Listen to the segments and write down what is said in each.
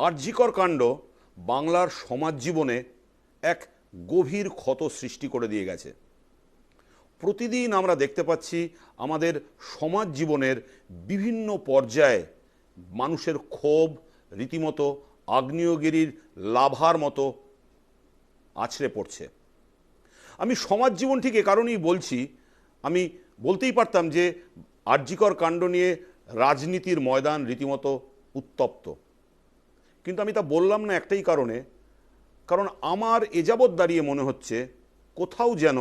আরজিকর কাণ্ড বাংলার সমাজ জীবনে এক গভীর ক্ষত সৃষ্টি করে দিয়ে গেছে। প্রতিদিন আমরা দেখতে পাচ্ছি আমাদের সমাজ জীবনের বিভিন্ন পর্যায়ে মানুষের ক্ষোভ রীতিমতো আগ্নেয়গিরির লাভার মতো আছড়ে পড়ছে। আমি সমাজ জীবন ঠিক এ কারণেই বলছি, আমি বলতেই পারতাম যে আরজিকর কাণ্ড নিয়ে রাজনীতির ময়দান রীতিমতো উত্তপ্ত, কিন্তু আমি তা বললাম না একটাই কারণে, কারণ আমার এযাবৎ দাঁড়িয়ে মনে হচ্ছে কোথাও যেন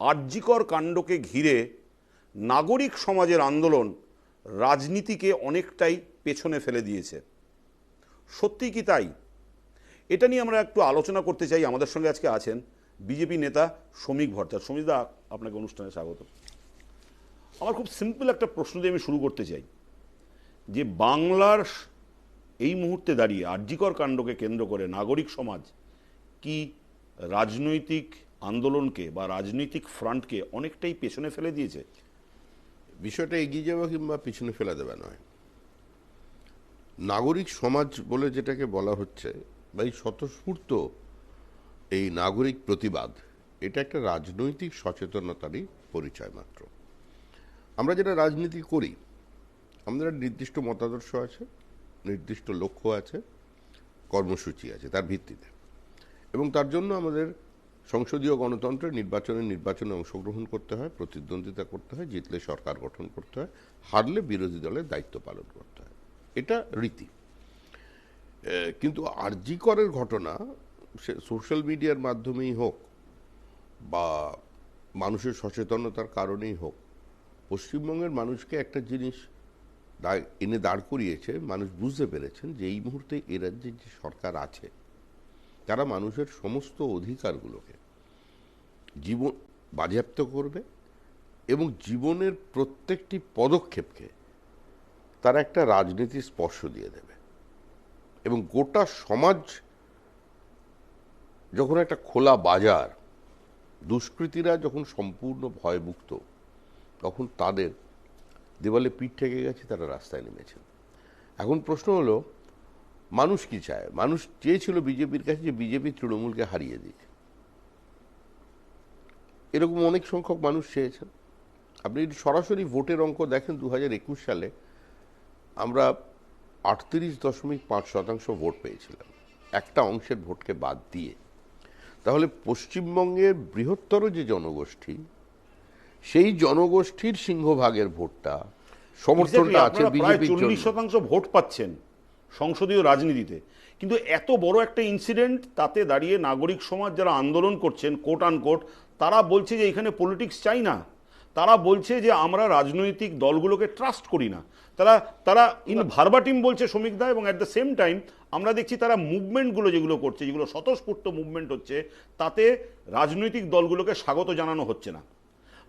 আরজিকর কাণ্ডকে ঘিরে নাগরিক সমাজের আন্দোলন রাজনীতিকে অনেকটাই পেছনে ফেলে দিয়েছে। সত্যি কি তাই? এটা নিয়ে আমরা একটু আলোচনা করতে চাই। আমাদের সঙ্গে আজকে আছেন বিজেপি নেতা শ্রমিক ভট্টাচার্য। শ্রমিকদা, আপনাকে অনুষ্ঠানে স্বাগত। আমার খুব সিম্পল একটা প্রশ্ন দিয়ে আমি শুরু করতে চাই যে বাংলার এই মুহূর্তে দাঁড়িয়ে আরজিকর কাণ্ডকে কেন্দ্র করে নাগরিক সমাজ কি রাজনৈতিক আন্দোলনকে বা রাজনৈতিক ফ্রন্টকে অনেকটাই পেছনে ফেলে দিয়েছে? বিষয়টা এগিয়ে যাওয়া কিংবা পিছনে ফেলে দেওয়া নয়, নাগরিক সমাজ বলে যেটাকে বলা হচ্ছে বা এই স্বতঃস্ফূর্ত এই নাগরিক প্রতিবাদ, এটা একটা রাজনৈতিক সচেতনতারই পরিচয় মাত্র। আমরা যেটা রাজনীতি করি, আমাদের নির্দিষ্ট মতাদর্শ আছে, নির্দিষ্ট লক্ষ্য আছে, কর্মসূচি আছে তার ভিত্তিতে, এবং তার জন্য আমাদের সংসদীয় গণতন্ত্রের নির্বাচনে অংশগ্রহণ করতে হয়, প্রতিদ্বন্দ্বিতা করতে হয়, জিতলে সরকার গঠন করতে হয়, হারলে বিরোধী দলের দায়িত্ব পালন করতে হয়, এটা রীতি। কিন্তু আরজিকরের ঘটনা সে সোশ্যাল মিডিয়ার মাধ্যমেই হোক বা মানুষের সচেতনতার কারণেই হোক, পশ্চিমবঙ্গের মানুষকে একটা জিনিস এনে দাঁড় করিয়েছে। মানুষ বুঝতে পেরেছেন যে এই মুহূর্তে এ রাজ্যে যে সরকার আছে তারা মানুষের সমস্ত অধিকারগুলোকে জীবন বাজেয়াপ্ত করবে এবং জীবনের প্রত্যেকটি পদক্ষেপকে তারা একটা রাজনীতির স্পর্শ দিয়ে দেবে। এবং গোটা সমাজ যখন একটা খোলা বাজার, দুষ্কৃতীরা যখন সম্পূর্ণ ভয়মুক্ত, তখন তাদের দেওয়ালে পিঠ ঠেকে গেছে, তারা রাস্তায় নেমেছেন। এখন প্রশ্ন হলো, মানুষ কি চায়? মানুষ চেয়েছিল বিজেপির কাছে যে বিজেপি তৃণমূলকে হারিয়ে দিয়েছে, এরকম অনেক সংখ্যক মানুষ চেয়েছেন। আপনি যদি সরাসরি ভোটের অঙ্ক দেখেন, 2021 সালে আমরা 38.5% ভোট পেয়েছিলাম, একটা অংশের ভোটকে বাদ দিয়ে। তাহলে পশ্চিমবঙ্গের বৃহত্তর যে জনগোষ্ঠী, সেই জনগোষ্ঠীর সিংহভাগের ভোটটা, সমর্থনটা আছে বিজেপির জন্য। 40% ভোট পাচ্ছেন সংসদীয় রাজনীতিতে, কিন্তু এত বড় একটা ইনসিডেন্ট, তাতে দাঁড়িয়ে নাগরিক সমাজ যারা আন্দোলন করছেন কোট আনকোট, তারা বলছে যে এখানে পলিটিক্স চাই না। তারা বলছে যে আমরা রাজনৈতিক দলগুলোকে ট্রাস্ট করি না। তারা তারা ইন ভার্বাটিম বলছে শ্রমিকদা, এবং অ্যাট দ্য সেম টাইম আমরা দেখছি তারা মুভমেন্টগুলো যেগুলো করছে, যেগুলো স্বতঃস্ফূর্ত মুভমেন্ট হচ্ছে, তাতে রাজনৈতিক দলগুলোকে স্বাগত জানানো হচ্ছে না।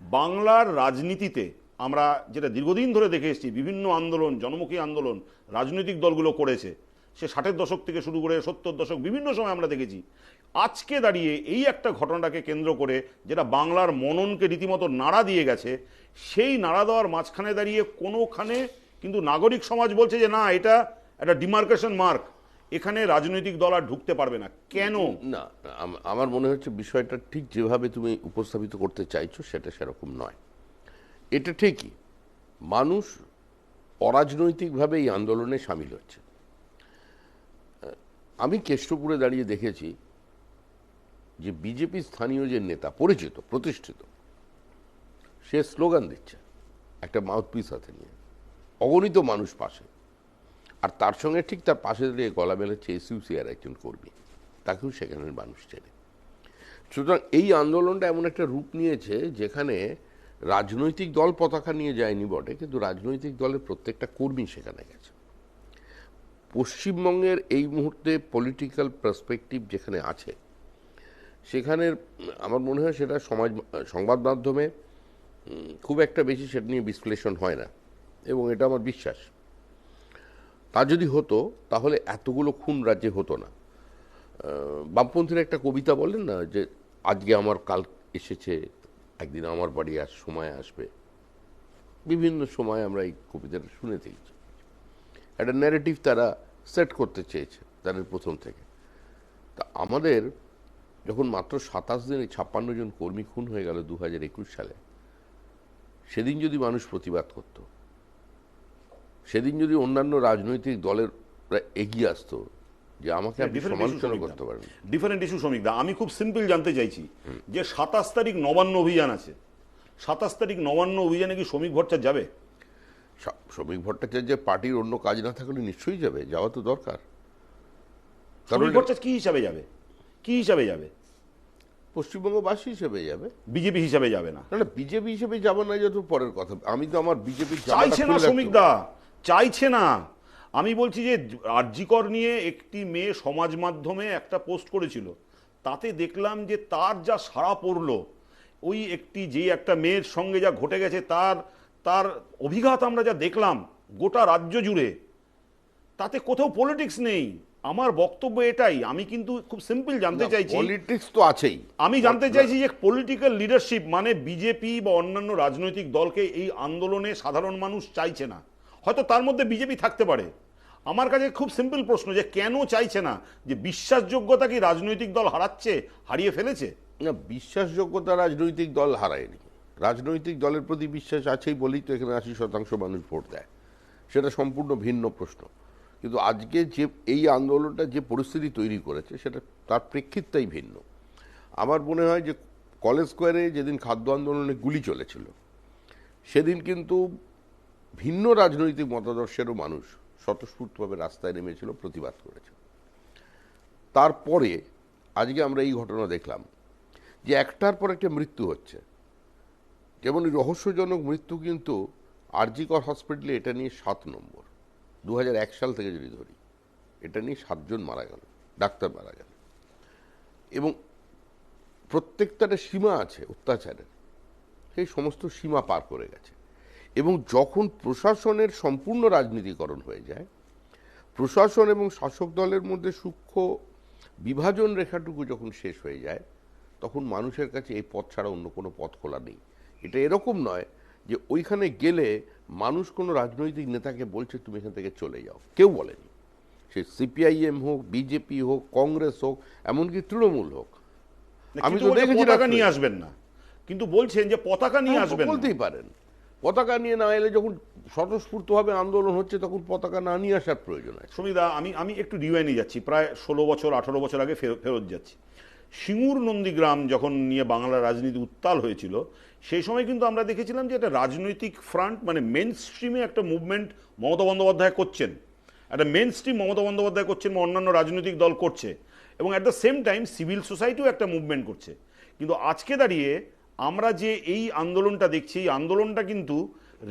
বাংলার রাজনীতিতে আমরা যেটা দীর্ঘদিন ধরে দেখে এসেছি, বিভিন্ন আন্দোলন, জনমুখী আন্দোলন রাজনৈতিক দলগুলো করেছে, সে 60-এর দশক থেকে শুরু করে 70-র দশক, বিভিন্ন সময় আমরা দেখেছি। আজকে দাঁড়িয়ে এই একটা ঘটনাটাকে কেন্দ্র করে যেটা বাংলার মননকে রীতিমতো নাড়া দিয়ে গেছে, সেই নাড়া দেওয়ার মাঝখানে দাঁড়িয়ে কোনোখানে কিন্তু নাগরিক সমাজ বলছে যে না, এটা একটা ডিমার্কেশন মার্ক, এখানে রাজনৈতিক দল আর ঢুকতে পারবে না। কেন? না, আমার মনে হচ্ছে বিষয়টা ঠিক যেভাবে তুমি উপস্থাপিত করতে চাইছো সেটা সেরকম নয়। এটা ঠিকই, মানুষ অরাজনৈতিকভাবে এই আন্দোলনে সামিল হচ্ছে। আমি কেষ্টপুরে দাঁড়িয়ে দেখেছি যে বিজেপি স্থানীয় যে নেতা, পরিচিত প্রতিষ্ঠিত, সে স্লোগান দিচ্ছে একটা মাউথপিস হাতে নিয়ে, অগণিত মানুষ পাশে, আর তার সঙ্গে ঠিক তার পাশে দাঁড়িয়ে গলা মেলাচ্ছে এসইউসিআর একজন কর্মী, তাকেও সেখানের মানুষ চেনে। সুতরাং এই আন্দোলনটা এমন একটা রূপ নিয়েছে যেখানে রাজনৈতিক দল পতাকা নিয়ে যায়নি বটে, কিন্তু রাজনৈতিক দলের প্রত্যেকটা কর্মী সেখানে গেছে। পশ্চিমবঙ্গের এই মুহূর্তে পলিটিক্যাল পার্সপেক্টিভ যেখানে আছে, সেখানে আমার মনে হয় সেটা সংবাদ মাধ্যমে খুব একটা বেশি সেটা নিয়ে বিশ্লেষণ হয় না, এবং এটা আমার বিশ্বাস। তা যদি হতো তাহলে এতগুলো খুন রাজ্যে হতো না। বামপন্থীরা একটা কবিতা বলেন না, যে আজকে আমার কাল এসেছে, একদিন আমার বাড়ি সময় আসবে। বিভিন্ন সময় আমরা এই কবিতাটা শুনে থেকেছি। একটা ন্যারেটিভ তারা সেট করতে চেয়েছে তাদের প্রথম থেকে। তা আমাদের যখন মাত্র 27 দিনে 56 জন কর্মী খুন হয়ে গেল 2021 সালে, সেদিন যদি মানুষ প্রতিবাদ করত, সেদিন যদি অন্যান্য রাজনৈতিক দলের এগিয়ে আসতো যে আমাকে আপনি সমালোচনা করতে পারেন। ডিফারেন্ট ইস্যু শ্রমিক দা, আমি খুব সিম্পল জানতে চাইছি যে 27 তারিখ নবান্ন অভিযান আছে, 27 তারিখ নবান্ন অভিযানে কি শ্রমিক ভট্টাচার্য যাবে? শ্রমিক ভট্টাচার্যের পার্টির অন্য কাজ না থাকলে নিশ্চয়ই যাবে, যাওয়া তো দরকার। শ্রমিক ভট্টাচার্য কি হিসাবে যাবে? কি হিসাবে যাবে? পশ্চিমবঙ্গবাসী হিসেবে যাবে, বিজেপি হিসাবে যাবে না। না বিজেপি হিসেবে যাবো না, যত পরের কথা। আমি তো আমার বিজেপি চাইছে না শ্রমিক দা, চাইছে না। আমি বলছি যে আরজিকর নিয়ে একটি মেয়ে সমাজ মাধ্যমে একটা পোস্ট করেছিল, তাতে দেখলাম যে তার যা সাড়া পড়লো, ওই একটা মেয়ের সঙ্গে যা ঘটে গেছে তার তার অভিঘাত আমরা যা দেখলাম গোটা রাজ্য জুড়ে, তাতে কোথাও পলিটিক্স নেই। আমার বক্তব্য এটাই। আমি কিন্তু খুব সিম্পল জানতে চাইছি, পলিটিক্স তো আছেই, আমি জানতে চাইছি যে পলিটিক্যাল লিডারশিপ মানে বিজেপি বা অন্যান্য রাজনৈতিক দলকে এই আন্দোলনে সাধারণ মানুষ চাইছে না। হয়তো তার মধ্যে বিজেপি থাকতে পারে। আমার কাছে খুব সিম্পল প্রশ্ন যে কেন চাইছে না? যে বিশ্বাসযোগ্যতা কি রাজনৈতিক দল হারিয়ে ফেলেছে? না, বিশ্বাসযোগ্যতা রাজনৈতিক দল হারায়নি। রাজনৈতিক দলের প্রতি বিশ্বাস আছেই বলেই তো এখানে 80% মানুষ ভোট দেয়। সেটা সম্পূর্ণ ভিন্ন প্রশ্ন। কিন্তু আজকে যে এই আন্দোলনটা যে পরিস্থিতি তৈরি করেছে, সেটা তার প্রেক্ষিতটাই ভিন্ন। আমার মনে হয় যে কলেজ স্কোয়ারে যেদিন খাদ্য আন্দোলনে গুলি চলেছিল, সেদিন কিন্তু ভিন্ন রাজনৈতিক মতাদর্শেরও মানুষ স্বতঃস্ফূর্তভাবে রাস্তায় নেমেছিল, প্রতিবাদ করেছে। তারপরে আজকে আমরা এই ঘটনা দেখলাম যে একটার পর একটা মৃত্যু হচ্ছে। যেমন রহস্যজনক মৃত্যু কিন্তু আরজিকর হসপিটালে, এটা নিয়ে 7 নম্বর। 2001 সাল থেকে যদি ধরি, এটা নিয়ে 7 জন মারা গেল, ডাক্তার মারা গেল। এবং প্রত্যেকটা সীমা আছে অত্যাচারের, সেই সমস্ত সীমা পার করে গেছে। এবং যখন প্রশাসনের সম্পূর্ণ রাজনীতিকরণ হয়ে যায়, প্রশাসন এবং শাসক দলের মধ্যে সূক্ষ্ম বিভাজন রেখাটুকু যখন শেষ হয়ে যায়, তখন মানুষের কাছে এই পথ ছাড়া অন্য কোনো পথ খোলা নেই। এটা এরকম নয় যে ওইখানে গেলে মানুষ কোনো রাজনৈতিক নেতাকে বলছে তুমি এখান থেকে চলে যাও, কেউ বলেনি। সে সিপিআইএম হোক, বিজেপি হোক, কংগ্রেস হোক, এমনকি তৃণমূল হোক। আমি তো দেখেছি পতাকা নিয়ে আসবেন না, কিন্তু বলছেন যে পতাকা নিয়ে আসবেন। বলতেই পারেন, পতাকা নিয়ে না এলে যখন স্বতঃস্ফূর্তভাবে আন্দোলন হচ্ছে, তখন পতাকা না নিয়ে আসার প্রয়োজন আছে। সুমিদা, আমি একটু রিওয়াইন্ডে যাচ্ছি, প্রায় 16 বছর 18 বছর আগে ফেরত যাচ্ছি। সিঙ্গুর নন্দীগ্রাম যখন নিয়ে বাংলার রাজনীতি উত্তাল হয়েছিল, সেই সময় কিন্তু আমরা দেখেছিলাম যে একটা রাজনৈতিক ফ্রন্ট মানে মেন স্ট্রিমে একটা মুভমেন্ট মমতা বন্দ্যোপাধ্যায় করছেন, একটা মেন স্ট্রিম মমতা বন্দ্যোপাধ্যায় করছেন বা অন্যান্য রাজনৈতিক দল করছে, এবং at the same time civil সোসাইটিও একটা মুভমেন্ট করছে। কিন্তু আজকে দাঁড়িয়ে আমরা যে এই আন্দোলনটা দেখছি, এই আন্দোলনটা কিন্তু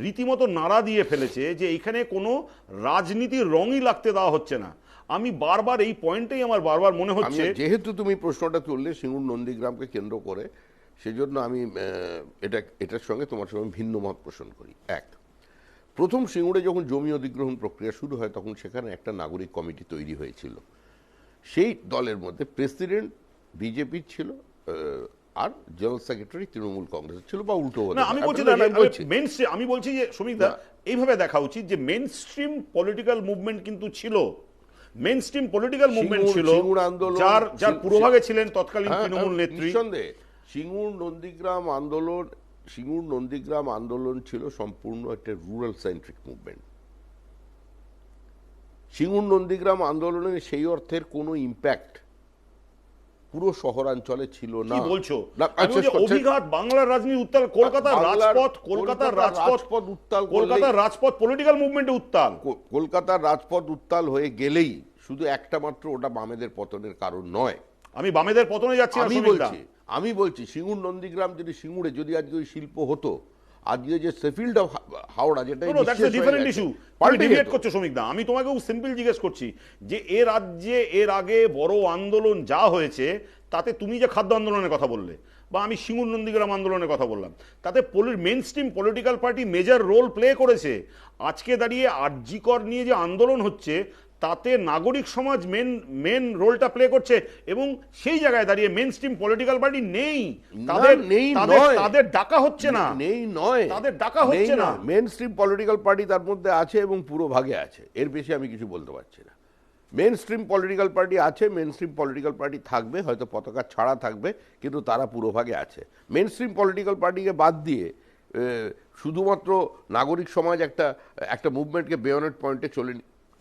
রীতিমতো নাড়া দিয়ে ফেলেছে যে এখানে কোনো রাজনীতির রঙই লাগতে দেওয়া হচ্ছে না। আমি বারবার এই পয়েন্টেই আমার বারবার মনে হচ্ছে, যেহেতু তুমি প্রশ্নটা তুললে সিঙ্গুর নন্দীগ্রামকে কেন্দ্র করে, সেজন্য আমি এটার সঙ্গে তোমার সঙ্গে ভিন্ন মত পোষণ করি। প্রথম সিঙ্গুরে যখন জমি অধিগ্রহণ প্রক্রিয়া শুরু হয়, তখন সেখানে একটা নাগরিক কমিটি তৈরি হয়েছিল। সেই দলের মধ্যে প্রেসিডেন্ট বিজেপির ছিল, আর জেনারেল সেক্রেটারি তৃণমূল কংগ্রেস ছিল, বা উল্টো হতো। আমি বলছি যে শ্রমিকদা, এইভাবে দেখা উচিত যে মেন স্ট্রিম পলিটিক্যাল মুভমেন্ট কিন্তু ছিল, মেন স্ট্রিম পলিটিক্যাল মুভমেন্ট ছিল, যার পুরোভাগে ছিলেন তৎকালীন তৃণমূল নেত্রী। নিঃসন্দেহে সিঙ্গুর নন্দীগ্রাম আন্দোলন ছিল সম্পূর্ণ একটা rural centric movement. Singur Nandigram আন্দোলনের সেই অর্থের কোনো ইম্প্যাক্ট পুরো শহরাঞ্চলে ছিল না। কি বলছো? অভিঘাত বাংলার রাজনীতি উত্তাল, কলকাতার রাজপথ পলিটিক্যাল মুভমেন্টে উত্তাল। কলকাতার রাজপথ উত্তাল হয়ে গেলেই শুধু একটা মাত্র ওটা বামেদের পতনের কারণ নয়। আমি বামেদের পতনে যাচ্ছি, আমি বলছি সিঙ্গুর নন্দীগ্রাম যদি সিঙ্গুরে যদি আজকে ওই শিল্প হতো, আজকে যে সেফিল্ড অফ হাওড়া, যেটা ডিফারেন্ট ইস্যু করছো শ্রমিকদা। আমি তোমাকে সিম্পল জিজ্ঞেস করছি যে এ রাজ্যে এর আগে বড় আন্দোলন যা হয়েছে, তাতে তুমি যে খাদ্য আন্দোলনের কথা বললে বা আমি সিঙ্গুর নন্দীগ্রাম আন্দোলনের কথা বললাম, তাতে mainstream political party major role play করেছে। আজকে দাঁড়িয়ে আরজিকর নিয়ে যে আন্দোলন হচ্ছে, তাতে নাগরিক সমাজ মেন রোলটা প্লে করছে, এবং সেই জায়গায় দাঁড়িয়ে মেন স্ট্রিম পলিটিক্যাল পার্টি নেই, তাদের ডাকা হচ্ছে না। তাদের ডাকা হচ্ছে না। মেন স্ট্রিম পলিটিক্যাল পার্টি তার মধ্যে আছে এবং পুরো ভাগে আছে, এর বেশি আমি কিছু বলতে পারছি না। মেন স্ট্রিম পলিটিক্যাল পার্টি আছে, মেন স্ট্রিম পলিটিক্যাল পার্টি থাকবে, হয়তো পতাকা ছাড়া থাকবে, কিন্তু তারা পুরোভাগে আছে। মেন স্ট্রিম পলিটিক্যাল পার্টিকে বাদ দিয়ে শুধুমাত্র নাগরিক সমাজ একটা একটা মুভমেন্টকে বেয়নেট পয়েন্টে চলে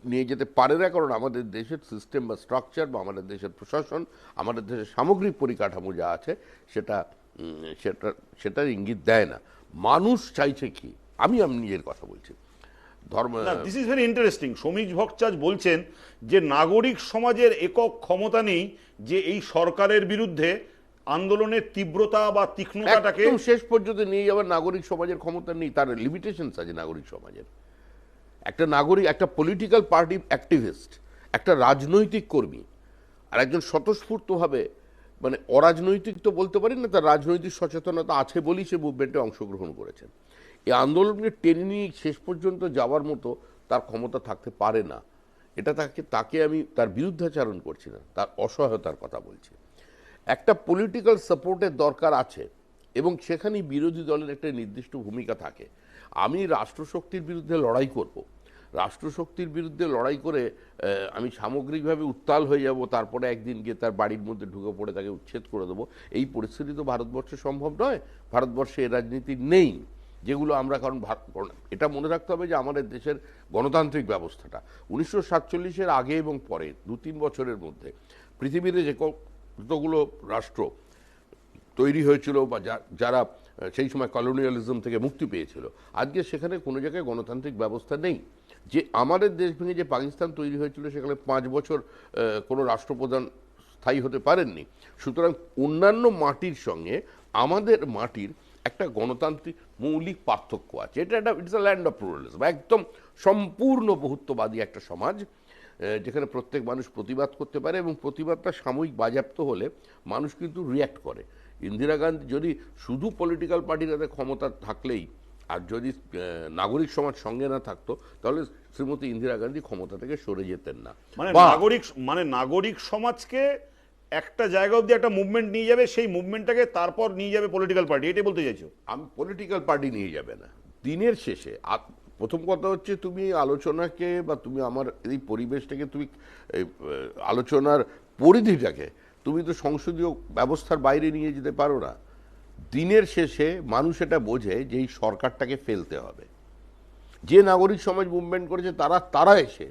নিয়ে যেতে পারে না, কারণ আমাদের দেশের সিস্টেম বা স্ট্রাকচার বা আমাদের দেশের প্রশাসন, আমাদের দেশের সামগ্রিক পরিকাঠামো যা আছে সেটা সেটা সেটার ইঙ্গিত দেয় না। মানুষ চাইছে কি, আমি নিজের কথা বলছি, ধর্ম this is very interesting. Samik Bhattacharya বলছেন যে নাগরিক সমাজের একক ক্ষমতা নেই যে এই সরকারের বিরুদ্ধে আন্দোলনের তীব্রতা বা তীক্ষ্ণতাটাকে একদম শেষ পর্যন্ত নিয়ে যাওয়ার নাগরিক সমাজের ক্ষমতা নেই, তার লিমিটেশনস আছে নাগরিক সমাজের। একটা নাগরিক, একটা পলিটিক্যাল পার্টি অ্যাক্টিভিস্ট, একটা রাজনৈতিক কর্মী, আর একজন স্বতঃস্ফূর্তভাবে, মানে অরাজনৈতিক তো বলতে পারি না, তার রাজনৈতিক সচেতনতা আছে বলেই সে মুভমেন্টে অংশগ্রহণ করেছেন। এই আন্দোলনকে টেনে নিয়ে শেষ পর্যন্ত যাওয়ার মতো তার ক্ষমতা থাকতে পারে না। এটা তাকে আমি তার বিরুদ্ধাচারণ করছি না, তার অসহায়তার কথা বলছি। একটা পলিটিক্যাল সাপোর্টের দরকার আছে, এবং সেখানেই বিরোধী দলের একটা নির্দিষ্ট ভূমিকা থাকে। আমি রাষ্ট্রশক্তির বিরুদ্ধে লড়াই করব, রাষ্ট্রশক্তির বিরুদ্ধে লড়াই করে আমি সামগ্রিকভাবে উত্তাল হয়ে যাব, তারপরে একদিন গিয়ে তার বাড়ির মধ্যে ঢুকে পড়ে তাকে উচ্ছেদ করে দেবো, এই পরিস্থিতি তো ভারতবর্ষে সম্ভব নয়। ভারতবর্ষে এ রাজনীতি নেই যেগুলো আমরা, কারণ এটা মনে রাখতে হবে যে আমাদের দেশের গণতান্ত্রিক ব্যবস্থাটা 1947-এর আগে এবং পরে 2-3 বছরের মধ্যে পৃথিবীতে যে কতগুলো রাষ্ট্র তৈরি হয়েছিল বা যারা সেই সময় কলোনিয়ালিজম থেকে মুক্তি পেয়েছিল, আজকে সেখানে কোনো জায়গায় গণতান্ত্রিক ব্যবস্থা নেই। যে আমাদের দেশ ভেঙে যে পাকিস্তান তৈরি হয়েছিল, সেখানে 5 বছর কোনো রাষ্ট্রপ্রধান স্থায়ী হতে পারেননি। সুতরাং অন্যান্য মাটির সঙ্গে আমাদের মাটির একটা গণতান্ত্রিক মৌলিক পার্থক্য আছে। এটা একটা it's a land of pluralism, একদম সম্পূর্ণ বহুত্ববাদী একটা সমাজ, যেখানে প্রত্যেক মানুষ প্রতিবাদ করতে পারে, এবং প্রতিবাদটা সাময়িক বাজেয়াপ্ত হলে মানুষ কিন্তু রিয়্যাক্ট করে। ইন্দিরা গান্ধী যদি শুধু পলিটিক্যাল পার্টির হাতে ক্ষমতা থাকলেই, আর যদি নাগরিক সমাজ সঙ্গে না থাকতো, তাহলে শ্রীমতী ইন্দিরা গান্ধী ক্ষমতা থেকে সরে যেতেন না। মানে নাগরিক সমাজকে একটা জায়গা অবধি একটা মুভমেন্ট নিয়ে যাবে, সেই মুভমেন্টটাকে তারপর নিয়ে যাবে পলিটিক্যাল পার্টি, এটাই বলতে চাইছো? আমি পলিটিক্যাল পার্টি নিয়ে যাবে না। দিনের শেষে প্রথম কথা হচ্ছে, তুমি আলোচনাকে বা তুমি আমার এই পরিবেশটাকে, তুমি আলোচনার পরিধিটাকে তুমি তো সংসদীয় ব্যবস্থার বাইরে নিয়ে যেতে পারো না। দিনের শেষে মানুষ এটা বোঝে যে এই সরকারটাকে ফেলতে হবে। যে নাগরিক সমাজ মুভমেন্ট করেছে তারা এসে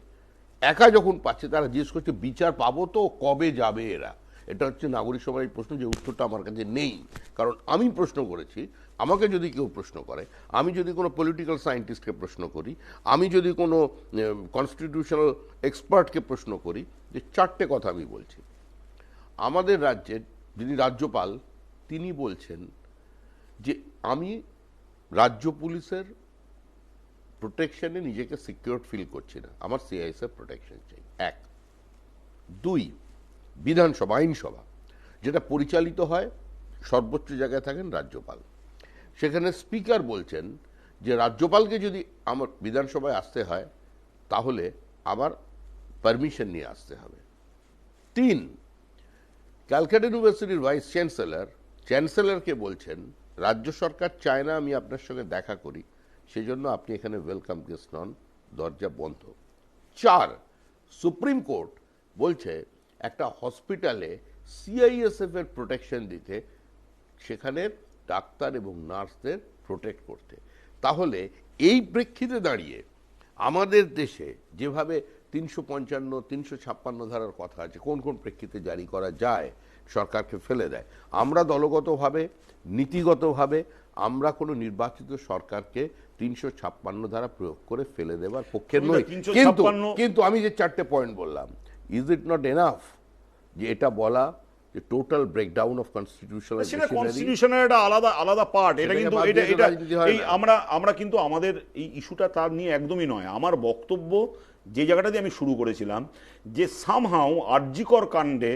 একা যখন পাচ্ছে, তারা জিজ্ঞেস করছে বিচার পাবো তো, কবে যাবে এরা? এটা হচ্ছে নাগরিক সমাজের প্রশ্ন, যে উত্তরটা আমার কাছে নেই। কারণ আমি প্রশ্ন করেছি, আমাকে যদি কেউ প্রশ্ন করে, আমি যদি কোনো পলিটিক্যাল সায়েন্টিস্টকে প্রশ্ন করি, আমি যদি কোনো কনস্টিটিউশনাল এক্সপার্টকে প্রশ্ন করি, যে 4টে কথা আমি বলছি। আমাদের রাজ্যের যিনি রাজ্যপাল, তিনি বলছেন যে আমি রাজ্য পুলিশের প্রোটেকশনে নিজেকে সিকিউর ফিল করছি না, আমার সিআইএসএফ প্রোটেকশন চাই। 1, 2, বিধানসভা, আইনসভা, যেটা পরিচালিত হয়, সর্বোচ্চ জায়গায় থাকেন রাজ্যপাল। সেখানে স্পিকার বলছেন যে রাজ্যপালকে যদি আমার বিধানসভায় আসতে হয়, তাহলে আমার পারমিশন নিয়ে আসতে হবে। 3, ক্যালকাটা ইউনিভার্সিটির ভাইস চ্যান্সেলরকে বলছেন রাজ্য সরকার চায় না আমি আপনার সঙ্গে দেখা করি, সেজন্য আপনি এখানে ওয়েলকাম গেস্ট নন, দরজা বন্ধ। 4, সুপ্রিম কোর্ট বলছে একটা হসপিটালে সিআইএসএফ এর প্রোটেকশন দিতে, সেখানে ডাক্তার এবং নার্সদের প্রোটেক্ট করতে। তাহলে এই প্রেক্ষিতে দাঁড়িয়ে আমাদের দেশে যেভাবে 355, 356 ধারার কথা আছে, কোন কোন প্রেক্ষিতে জারি করা যায়, সরকারকে ফেলে দেয়। আমরা দলগতভাবে, নীতিগতভাবে আমরা কোনো নির্বাচিত সরকারকে 356 ধারা প্রয়োগ করে ফেলে দেবার পক্ষে নই। কিন্তু আমি যে 4টে পয়েন্ট বললাম, ইজ ইট নট এনাফ যে এটা বলা যে টোটাল ব্রেকডাউন অফ কনস্টিটিউশনাল, সেটা কনস্টিটিউশনের একটা আলাদা পার্ট। এটা কিন্তু আমরা কিন্তু আমাদের এই ইস্যুটা তার নিয়ে একদমই নয়। আমার বক্তব্য যে জায়গাটা দিয়ে আমি শুরু করেছিলাম, যে সামহাউ আরজিকর কাণ্ডে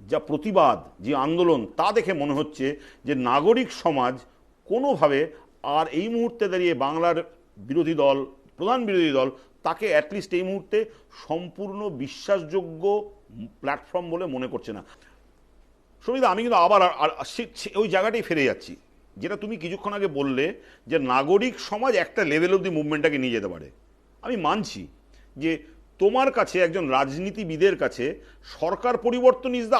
যা প্রতিবাদ, যে আন্দোলন, তা দেখে মনে হচ্ছে যে নাগরিক সমাজ কোনোভাবে আর এই মুহূর্তে দাঁড়িয়ে বাংলার বিরোধী দল, প্রধান বিরোধী দল, তাকে অ্যাটলিস্ট এই মুহূর্তে সম্পূর্ণ বিশ্বাসযোগ্য প্ল্যাটফর্ম বলে মনে করছে না। সুমিতা, আমি কিন্তু আবার ওই জায়গাটাই ফিরে যাচ্ছি, যেটা তুমি কিছুক্ষণ আগে বললে, যে নাগরিক সমাজ একটা লেভেল অবধি মুভমেন্টটাকে নিয়ে যেতে পারে। আমি মানছি যে তোমার কাছে, একজন রাজনীতিবিদের কাছে সরকার পরিবর্তন ইজ দ্য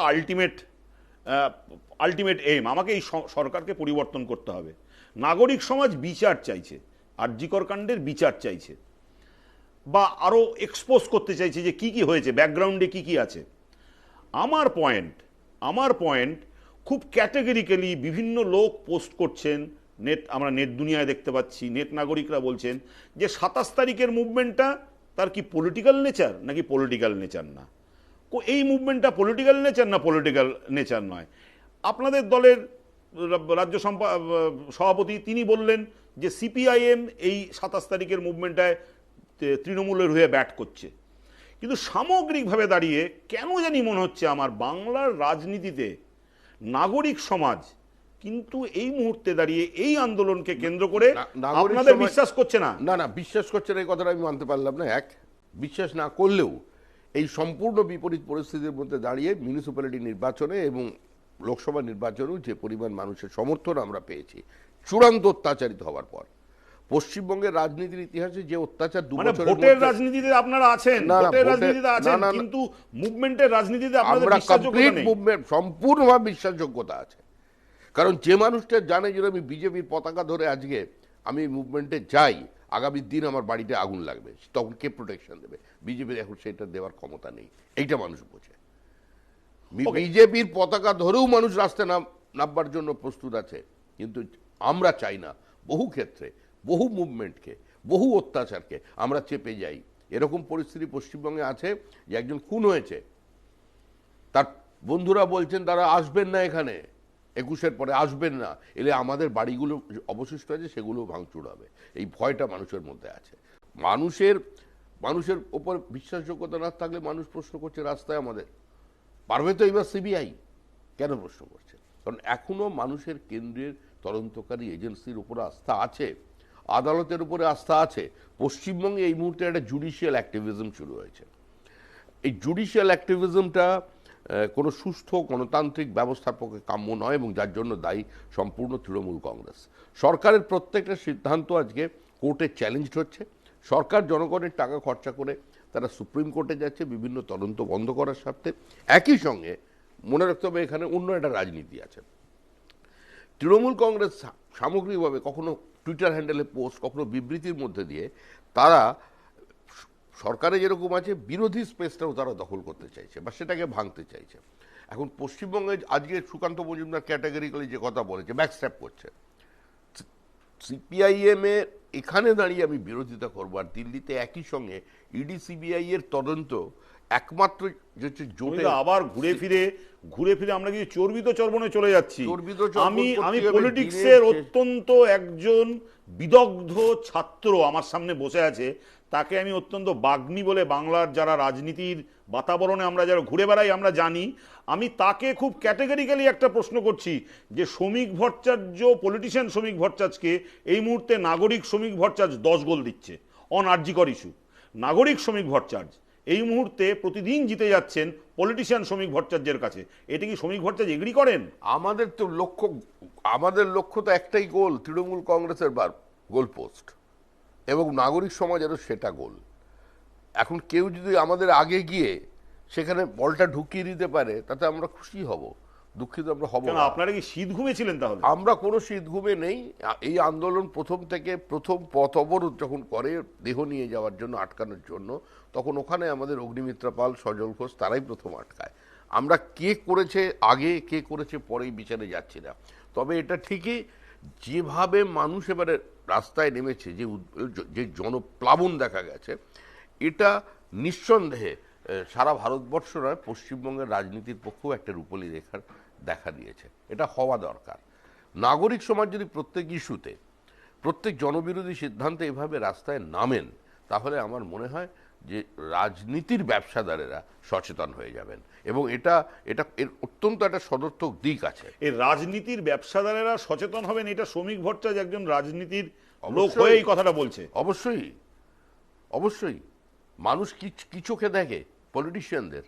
আলটিমেট এইম, আমাকে এই সরকারকে পরিবর্তন করতে হবে। নাগরিক সমাজ বিচার চাইছে, আর.জি. কর কাণ্ডের বিচার চাইছে, বা আরও এক্সপোজ করতে চাইছে যে কি কি হয়েছে, ব্যাকগ্রাউন্ডে কি কি আছে। আমার পয়েন্ট খুব ক্যাটেগরিক্যালি বিভিন্ন লোক পোস্ট করছেন, আমরা নেট দুনিয়ায় দেখতে পাচ্ছি, নেট নাগরিকরা বলছেন যে 27 তারিখের মুভমেন্টটা তার কি পলিটিক্যাল নেচার নাকি পলিটিক্যাল নেচার না। এই মুভমেন্টটা পলিটিক্যাল নেচার না পলিটিক্যাল নেচার নয়। আপনাদের দলের রাজ্য সভাপতি তিনি বললেন যে সিপিআইএম এই 27 তারিখের মুভমেন্টটায় তৃণমূলের হয়ে ব্যাট করছে। কিন্তু সামগ্রিকভাবে দাঁড়িয়ে কেন জানি মনে হচ্ছে আমার, বাংলার রাজনীতিতে নাগরিক সমাজ কিন্তু এই মুহূর্তে দাঁড়িয়ে এই আন্দোলনকে কেন্দ্র করে আপনাদের বিশ্বাস করছে না। না, বিশ্বাস করছে না এই কথাটা আমি মানতে পারলাম না। বিশ্বাস না করলেও এই সম্পূর্ণ বিপরীত পরিস্থিতির মধ্যে দাঁড়িয়ে মিউনিসিপ্যালিটি নির্বাচনে এবং লোকসভা নির্বাচনেও যে পরিমাণ মানুষের সমর্থন আমরা পেয়েছি চূড়ান্ত অত্যাচারিত হওয়ার পর, পশ্চিমবঙ্গের রাজনীতির ইতিহাসে যে অত্যাচার ভোটের রাজনীতিতে আপনারা আছেন, ভোটের রাজনীতিতে আছেন, কিন্তু মুভমেন্টের রাজনীতিতে আপনাদের বিশ্বাসযোগ্যতা নেই। মুভমেন্ট সম্পূর্ণভাবে বিশ্বাসযোগ্যতা আছে, কারণ যে মানুষটা জানে যে আমি বিজেপির পতাকা ধরে আজকে আমি মুভমেন্টে যাই, আগামী দিন আমার বাড়িতে আগুন লাগবে, তখন কে প্রোটেকশন দেবে? বিজেপির এখন সেটা দেওয়ার ক্ষমতা নেই, এইটা মানুষ বোঝে। বিজেপির পতাকা ধরেও মানুষ রাস্তায় নামবার জন্য প্রস্তুত আছে, কিন্তু আমরা চাই না বহু ক্ষেত্রে বহু মুভমেন্টকে, বহু অত্যাচারকে আমরা চেপে যাই। এরকম পরিস্থিতি পশ্চিমবঙ্গে আছে যে একজন খুন হয়েছে, তার বন্ধুরা বলছেন তারা আসবেন না, এখানে 21-এর পরে আসবেন না, এলে আমাদের বাড়িগুলো অবশিষ্ট আছে সেগুলো ভাঙচুর হবে। এই ভয়টা মানুষের মধ্যে আছে। মানুষের ওপর বিশ্বাসযোগ্যতা না থাকলে মানুষ প্রশ্ন করছে রাস্তায় আমাদের পারবে তো এবার সিবিআই, কেন প্রশ্ন করছে? কারণ এখনো মানুষের কেন্দ্রের তদন্তকারী এজেন্সির উপর আস্থা আছে, আদালতের উপরে আস্থা আছে। পশ্চিমবঙ্গে এই মুহূর্তে একটা জুডিশিয়াল অ্যাক্টিভিজম শুরু হয়েছে। এই জুডিশিয়াল অ্যাক্টিভিজমটা কোনো সুস্থ গণতান্ত্রিক ব্যবস্থার পক্ষে কাম্য নয়, এবং যার জন্য দায়ী সম্পূর্ণ তৃণমূল কংগ্রেস। সরকারের প্রত্যেকটা সিদ্ধান্ত আজকে কোর্টে চ্যালেঞ্জড হচ্ছে। সরকার জনগণের টাকা খরচা করে তারা সুপ্রিম কোর্টে যাচ্ছে বিভিন্ন তদন্ত বন্ধ করার স্বার্থে। একই সঙ্গে মনে রাখতে হবে এখানে অন্য একটা রাজনীতি আছে। তৃণমূল কংগ্রেস সামগ্রিকভাবে কখনো টুইটার হ্যান্ডেলে পোস্ট, কখনো বিবৃতির মধ্যে দিয়ে তারা সরকারে যেরকম আছে বিরোধী স্পেসটাও তারা দখল করতে চাইছে বা সেটাকে ভাঙতে চাইছে। এখন পশ্চিমবঙ্গে আজকে সুকান্ত মজুমদার ক্যাটাগরিক্যালি যে কথা বলেছে, ব্যাকস্ট্যাপ করছে। সিপিআইএম এর এখানে দাঁড়িয়ে আমি বিরোধিতা করবো, আর দিল্লিতে একই সঙ্গে ইডি সিবিআই এর তদন্ত একমাত্র জোটে আবার ঘুরে ফিরে আমরা কি চর্বিত চর্বণে চলে যাচ্ছি। আমি পলিটিক্সের অত্যন্ত একজন বিদগ্ধ ছাত্র আমার সামনে বসে আছে, তাকে আমি অত্যন্ত বাগ্মী বলে, বাংলার যারা রাজনীতির বাতাবরণে আমরা যারা ঘুরে বেড়াই আমরা জানি, আমি তাকে খুব ক্যাটেগরিক্যালি একটা প্রশ্ন করছি যে শ্রমিক ভট্টাচার্য, পলিটিশিয়ান শ্রমিক ভট্টাচার্যকে এই মুহূর্তে নাগরিক শ্রমিক ভট্টাচার্য 10 গোল দিচ্ছে অন আর.জি. কর ইস্যু। নাগরিক শ্রমিক ভট্টাচার্য এই মুহূর্তে প্রতিদিন জিতে যাচ্ছেন পলিটিশিয়ান শ্রমিক ভট্টাচার্যের কাছে। এটা কি শ্রমিক ভট্টাচার্য এগ্রি করেন? আমাদের লক্ষ্য তো একটাই গোল, তৃণমূল কংগ্রেসের গোল পোস্ট, এবং নাগরিক সমাজেরও সেটা গোল। এখন কেউ যদি আমাদের আগে গিয়ে সেখানে বলটা ঢুকিয়ে দিতে পারে তাতে আমরা খুশি হব, দুঃখিত আমরা হব না। আপনারা কি শীত ঘুমেছিলেন? তাহলে আমরা কোনো শীত ঘুমে নেই। এই আন্দোলন প্রথম পথ অবরোধ যখন করে দেহ নিয়ে যাওয়ার জন্য, আটকানোর জন্য, তখন ওখানে আমাদের অগ্নিমিত্রা পাল, সজল ঘোষ তারাই প্রথম আটকায়। আমরা কে করেছে আগে কে করেছে পরেই বিচারে যাচ্ছি না। তবে এটা ঠিকই যেভাবে মানুষ এবারে রাস্তায় নেমেছে, যে জনপ্লাবন দেখা গেছে, এটা নিঃসন্দেহে সারা ভারতবর্ষ নয় পশ্চিমবঙ্গের রাজনীতির পক্ষেও একটা রূপলি রেখার দেখা দিয়েছে। এটা হওয়া দরকার। নাগরিক সমাজ যদি প্রত্যেক ইস্যুতে, প্রত্যেক জনবিরোধী সিদ্ধান্তে এভাবে রাস্তায় নামেন, তাহলে আমার মনে হয় যে রাজনীতির ব্যবসাদারেরা সচেতন হয়ে যাবেন, এবং এটা এর অত্যন্ত একটা সদর্থক দিক আছে। এই রাজনীতির ব্যবসাদারেরা সচেতন হবেন, এটা শ্রমিক ভট্টাচার্য একজন রাজনীতির লোক হয়ে এই কথাটা বলছে। অবশ্যই মানুষ কি চোখে দেখে পলিটিশিয়ানদের?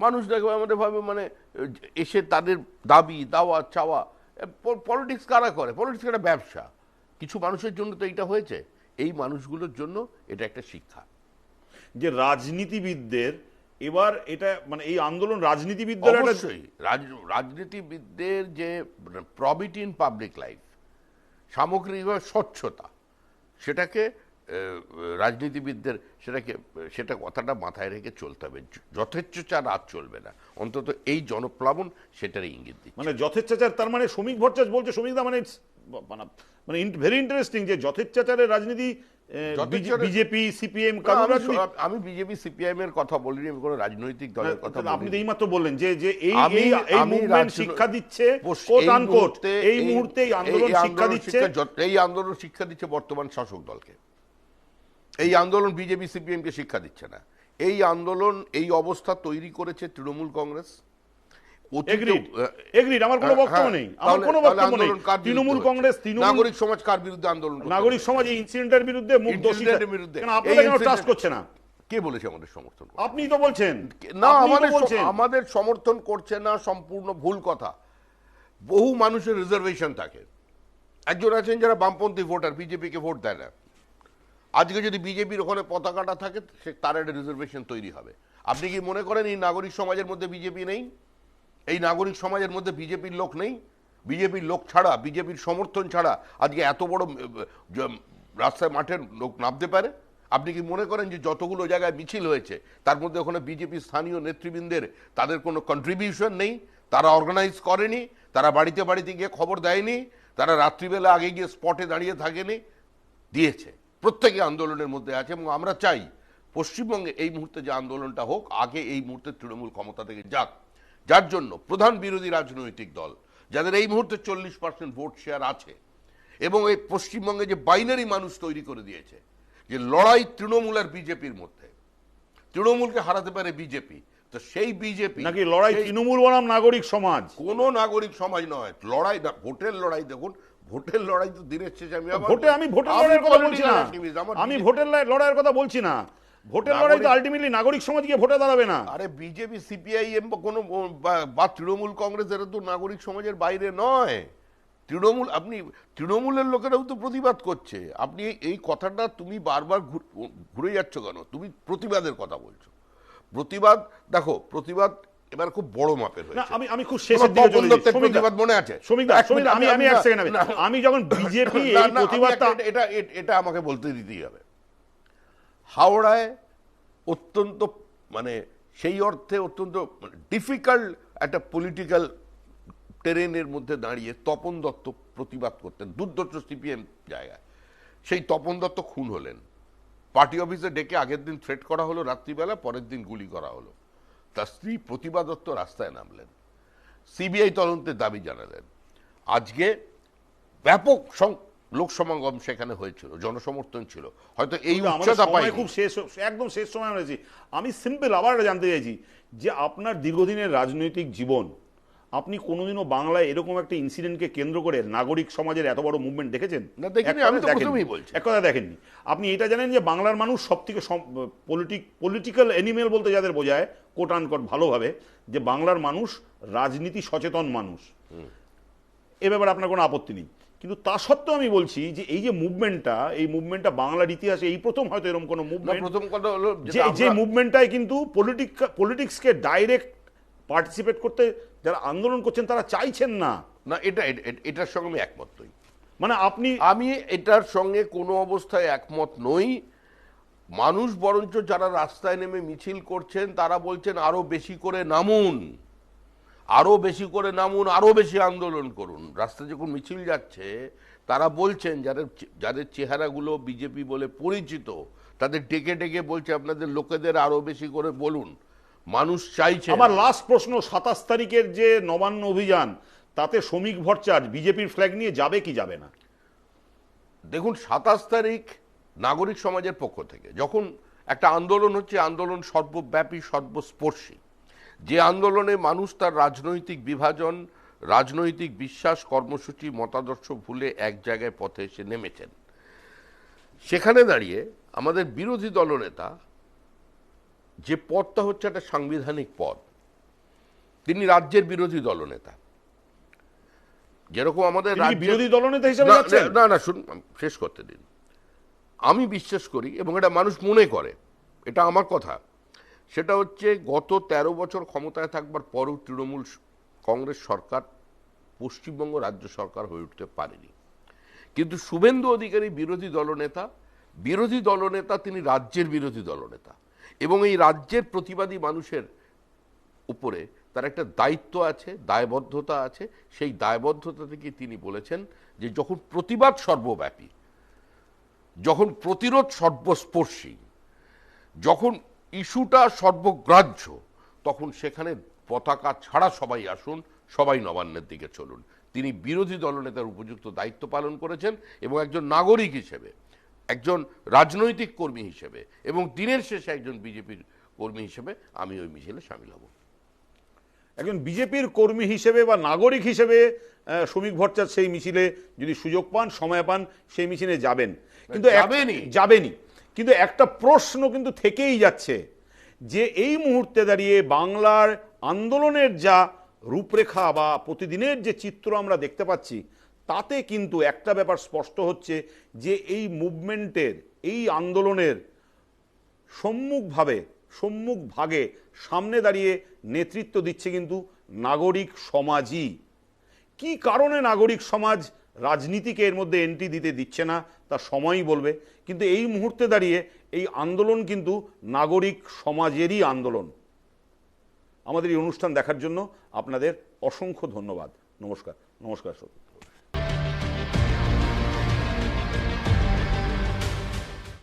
মানুষ দেখবে আমাদের ভাবে মানে এসে তাদের দাবি দাওয়া চাওয়া। পলিটিক্স কারা করে? পলিটিক্স একটা ব্যবসা। কিছু মানুষের জন্য তো এটা হয়েছে, এই মানুষগুলোর জন্য এটা একটা শিক্ষা। যে রাজনীতিবিদদের এবার এটা মানে এই আন্দোলন রাজনীতিবিদদের একটা অবশ্যই রাজনীতিবিদদের যে প্রবিটি ইন পাবলিক লাইফ, সামগ্রিকভাবে স্বচ্ছতা, সেটাকে রাজনীতিবিদদের সেটা কথাটা মাথায় রেখে চলতে হবে। যথেচ্ছাচার আর চলবে না, অন্তত এই জনপ্লাবন সেটারই ইঙ্গিত দিচ্ছে। মানে যথেচ্ছাচার, তার মানে শ্রমিক ভট্টাচার্য বলছে, শ্রমিকদা মানে মানে ভেরি ইন্টারেস্টিং যে যথেচ্ছাচারের রাজনীতি বিজেপি সিপিএম কারণ আমি বিজেপি সিপিআইএম এর কথা বলিনি, আমি কোনো রাজনৈতিক দলের কথা বলিনি। আপনি এইমাত্র বললেন যে যে এই এই মুভমেন্ট শিক্ষা দিচ্ছে, কোট আনকোট এই মুহূর্তে এই আন্দোলন শিক্ষা দিচ্ছে, এই আন্দোলন শিক্ষা দিচ্ছে বর্তমান শাসক দলকে। এই আন্দোলন বিজেপি সিপিএম কে শিক্ষা দিচ্ছে না। এই আন্দোলন এই অবস্থা তৈরি করেছে তৃণমূল কংগ্রেস। আমার কোনো বক্তব্য নেই, আমার কোনো বক্তব্য নেই। তৃণমূল কংগ্রেস, নাগরিক সমাজ কার বিরুদ্ধে আন্দোলন? নাগরিক সমাজ এই ইনসিডেন্টের বিরুদ্ধে, মুখ দোষীদের বিরুদ্ধে। কেন আপনারা কেন ট্রাস্ট করছে না? কে বলেছে আমাদের সমর্থন? আপনিই তো বলছেন। না, আমাদের সমর্থন করছে না, সম্পূর্ণ ভুল কথা। বহু মানুষের রিজার্ভেশন থাকে। একজন আছেন যারা বামপন্থী ভোটার, বিজেপি কে ভোট দেয় না। আজকে যদি বিজেপির ওখানে পতাকাটা থাকে, তার একটা রিজার্ভেশন তৈরি হবে। আপনি কি মনে করেন এই নাগরিক সমাজের মধ্যে বিজেপি নেই? এই নাগরিক সমাজের মধ্যে বিজেপির লোক নেই? বিজেপির লোক ছাড়া, বিজেপির সমর্থন ছাড়া আজকে এত বড় রাস্তায় মাঠের লোক নামতে পারে? আপনি কি মনে করেন যে যতগুলো জায়গায় মিছিল হয়েছে তার মধ্যে ওখানে বিজেপি স্থানীয় নেতৃবৃন্দের তাদের কোনো কন্ট্রিবিউশন নেই? তারা অর্গানাইজ করেনি? তারা বাড়িতে বাড়িতে গিয়ে খবর দেয়নি? তারা রাত্রিবেলা আগে গিয়ে স্পটে দাঁড়িয়ে থাকেনি? দিয়েছে। প্রত্যেকে আন্দোলনের মধ্যে আছে এবং আমরা চাই পশ্চিমবঙ্গে এই মুহূর্তে যে আন্দোলনটা হোক, আগে এই মুহূর্তে তৃণমূল ক্ষমতা থেকে যাক। যার জন্য প্রধান বিরোধী রাজনৈতিক দল যাদের এই মুহূর্তে 40% ভোট শেয়ার আছে এবং এই পশ্চিমবঙ্গে যে বাইনারি মানুষ তৈরি করে দিয়েছে যে লড়াই তৃণমূল আর বিজেপির মধ্যে, তৃণমূলকে হারাতে পারে বিজেপি, তো সেই বিজেপি নাকি লড়াই তৃণমূল বনাম নাগরিক সমাজ? কোন নাগরিক সমাজ নয়, লড়াই না, ভোটের লড়াই। দেখুন, ভোটের লড়াই তো দিনের শেষে আমি ভোটের লড়াইয়ের কথা বলছি না, আমি ভোটের লড়াইয়ের কথা বলছি না। ভোটের লড়াই তো আলটিমেটলি নাগরিক সমাজ গিয়ে ভোটে দাঁড়াবে না। আরে বিজেপি সিপিআইএম বা তৃণমূল কংগ্রেস, এরা তো নাগরিক সমাজের বাইরে নয়। তৃণমূল, আপনি তৃণমূলের লোকেরাও তো প্রতিবাদ করছে। আপনি এই কথাটা তুমি বারবার ঘুরে যাচ্ছ কেন? তুমি প্রতিবাদের কথা বলছো। প্রতিবাদ, দেখো, প্রতিবাদ এবার খুব বড় মাপের হয়েছে। আমি খুব শেষের দিকে চলে যাচ্ছি। প্রতিবাদ মনে আছে? আমি এক সেকেন্ড, আমি যখন বিজেপি এই প্রতিবাদটা, এটা আমাকে বলতে দিতেই হবে। হাওড়ায় অত্যন্ত মানে সেই অর্থে অত্যন্ত ডিফিকাল্ট একটা পলিটিক্যাল টেরেনের মধ্যে দাঁড়িয়ে তপন দত্ত প্রতিবাদ করতেন, দুর্ধর্ষ সিপিএম জায়গায়। সেই তপন দত্ত খুন হলেন। পার্টি অফিসে ডেকে আগের দিন থ্রেট করা হলো রাত্রিবেলা, পরের দিন গুলি করা হলো। তার স্ত্রী প্রতিভা দত্ত রাস্তায় নামলেন, সিবিআই তদন্তের দাবি জানালেন। আজকে ব্যাপক লোক সমাগম সেখানে হয়েছিল, জনসমর্থন ছিল। হয়তো এই উচ্চতা পাই, খুব শেষ, একদম শেষ সময় হয়েছে। আমি সিম্পল আবার জানতে চাইছি যে আপনার দীর্ঘদিনের রাজনৈতিক জীবন, আপনি কোনোদিনও বাংলায় এরকম একটা ইনসিডেন্টকে কেন্দ্র করে নাগরিক সমাজের এত বড় মুভমেন্ট দেখেছেন? না, দেখিনি। আমি তো প্রথমেই বলছি, এক কথা দেখেননি। আপনি এটা জানেন যে বাংলার মানুষ সব থেকে পলিটিক্যাল অ্যানিমেল বলতে যাদের বোঝায়, কোট আনকোট ভালোভাবে, যে বাংলার মানুষ রাজনীতি সচেতন মানুষ, এ ব্যাপারে আপনার কোনো আপত্তি নেই। কিন্তু তা সত্ত্বেও আমি বলছি যে এই যে মুভমেন্টটা বাংলার ইতিহাসে এই প্রথম হয়তো এরকম কোনো মুভমেন্ট, প্রথম কথা হলো যে মুভমেন্টটাই কিন্তু পলিটিক্সকে ডাইরেক্ট পার্টিসিপেট করতে যারা আন্দোলন করছেন তারা চাইছেন না। না, এটার সঙ্গে আমি একমত নই। মানে আমি এটার সঙ্গে কোনো অবস্থায় একমত নই। মানুষ বরঞ্চ যারা রাস্তায় নেমে মিছিল করছেন তারা বলছেন আরো বেশি করে নামুন, আরো বেশি করে নামুন, আরো বেশি আন্দোলন করুন। রাস্তায় যখন মিছিল যাচ্ছে তারা বলছেন, যাদের চেহারাগুলো বিজেপি বলে পরিচিত, তাদের ডেকে ডেকে বলছে আপনাদের লোকেদের আরো বেশি করে বলুন। মানুষ চাইছে। আমার লাস্ট প্রশ্ন, 27 তারিখের যে নবান্ন অভিযান, তাতে শ্রমিক ভট্টাচার্য বিজেপির ফ্ল্যাগ নিয়ে যাবে কি যাবে না? দেখুন, 27 তারিখ নাগরিক সমাজের পক্ষ থেকে যখন একটা আন্দোলন হচ্ছে, আন্দোলন সর্বব্যাপী, সর্বস্পর্শী, যে আন্দোলনে মানুষ তার রাজনৈতিক বিভাজন, রাজনৈতিক বিশ্বাস, কর্মসূচি, মতাদর্শ ভুলে এক জায়গায় পথে এসে নেমেছেন, সেখানে দাঁড়িয়ে আমাদের বিরোধী দলনেতা, যে পদটা হচ্ছে একটা সাংবিধানিক পদ, তিনি রাজ্যের বিরোধী দলনেতা। যেরকম আমাদের বিরোধী দলনেতা হিসেবে না, শুন, শেষ করতে দিন। আমি বিশ্বাস করি এবং এটা মানুষ মনে করে, এটা আমার কথা। সেটা হচ্ছে গত ১৩ বছর ক্ষমতায় থাকবার পরও তৃণমূল কংগ্রেস সরকার পশ্চিমবঙ্গ রাজ্য সরকার হয়ে উঠতে পারেনি। কিন্তু শুভেন্দু অধিকারী বিরোধী দলনেতা, তিনি রাজ্যের বিরোধী দলনেতা, এবং এই রাজ্যের প্রতিবাদী মানুষের উপরে তার একটা দায়িত্ব আছে, দায়বদ্ধতা আছে। সেই দায়বদ্ধতা থেকে তিনি বলেছেন যে যখন প্রতিবাদ সর্বব্যাপী, যখন প্রতিরোধ সর্বস্পর্শী, যখন ইস্যুটা সর্বগ্রাহ্য, তখন সেখানে পতাকা ছাড়া সবাই আসুন, সবাই নবান্নের দিকে চলুন। তিনি বিরোধী দলনেতার উপযুক্ত দায়িত্ব পালন করেছেন এবং একজন নাগরিক হিসেবে, একজন রাজনৈতিক কর্মী হিসেবে এবং দিনের শেষে একজন বিজেপির কর্মী হিসেবে আমি ওই মিছিলে সামিল হব। একজন বিজেপির কর্মী হিসেবে বা নাগরিক হিসেবে শ্রমিক ভট্টাচার্য সেই মিছিলে যদি সুযোগ পান, সময় পান, সেই মিছিলে যাবেন। কিন্তু যাবেনই। কিন্তু একটা প্রশ্ন কিন্তু থেকেই যাচ্ছে যে এই মুহূর্তে দাঁড়িয়ে বাংলার আন্দোলনের যা রূপরেখা বা প্রতিদিনের যে চিত্র আমরা দেখতে পাচ্ছি, তাতে কিন্তু একটা ব্যাপার স্পষ্ট হচ্ছে যে এই মুভমেন্টের, এই আন্দোলনের সম্মুখভাগে সামনে দাঁড়িয়ে নেতৃত্ব দিচ্ছে কিন্তু নাগরিক সমাজই। কি কারণে নাগরিক সমাজ রাজনীতিকে এর মধ্যে এন্ট্রি দিতে দিচ্ছে না তা সময়ই বলবে। কিন্তু এই মুহূর্তে দাঁড়িয়ে এই আন্দোলন কিন্তু নাগরিক সমাজেরই আন্দোলন। আমাদের এই অনুষ্ঠান দেখার জন্য আপনাদের অসংখ্য ধন্যবাদ। নমস্কার।